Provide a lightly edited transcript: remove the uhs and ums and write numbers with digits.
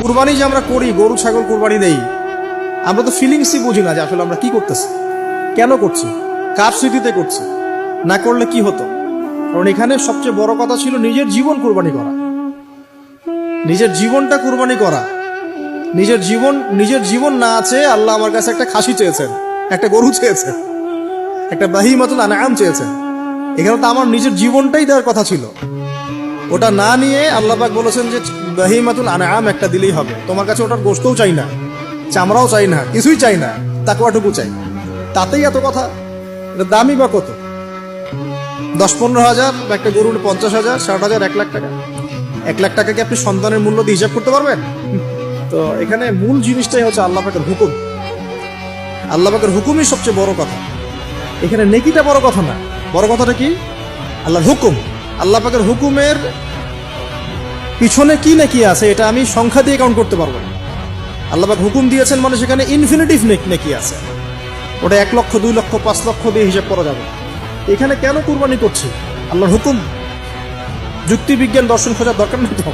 কুরবানি যে আমরা করি, গরু ছাগল কুরবানি দেই, আমরা তো ফিলিংসই বুঝি না যে আসলে আমরা কি করতেছি, কেন করছি, কার স্মৃতিতে করছি, না করলে কি হতো। কারণ এখানে সবচেয়ে বড় কথা ছিল নিজের জীবন কুরবানি করা, নিজের জীবনটা কুরবানি করা। নিজের জীবন না আছে, আল্লাহ আমার কাছে একটা খাসি চেয়েছেন, একটা গরু চেয়েছেন, একটা বাহিমাতুল আনআম চেয়েছেন। এখানে তো আমার নিজের জীবনটাই দেওয়ার কথা ছিল। ওটা না নিয়ে আল্লাহ পাক বলেছেন যে বাহিমাতুল আনআম একটা দিলেই হবে। তোমার কাছে ওটার গোশতও চাই না, চামড়াও চাই না, কিছুই চাই না, তাকওয়াটুকু চাই। তাতেই এত কথা। এটা দামি বা কত? 10-15 হাজার, বা একটা গরুর 50,000, 60,000, 1 লাখ টাকা। 1 লাখ টাকাকে আপনি সন্তানের মূল্য দিয়ে হিসাব করতে পারবেন? তো এখানে মূল জিনিসটাই হচ্ছে আল্লাহ পাকের হুকুম। আল্লাহ পাকের হুকুমই সবচেয়ে বড় কথা। এখানে নেকিটা বড় কথা না, বড় কথাটা কি? আল্লাহর হুকুম। আল্লাহ পাকের হুকুমের পিছনে কি নেকি আছে এটা আমি সংখ্যা দিয়ে কাউন্ট করতে পারবো না। আল্লাহ পাক হুকুম দিয়েছেন মানে সেখানে ইনফিনিটিভ নেকি আছে। ওটা 1 লক্ষ, 2 লক্ষ, 5 লক্ষ দিয়ে হিসাব করা যাবে। এখানে কেন কুরবানি করছি? আল্লাহর হুকুম। যুক্তি বিজ্ঞান দর্শন খোঁজার দরকার নেই তো।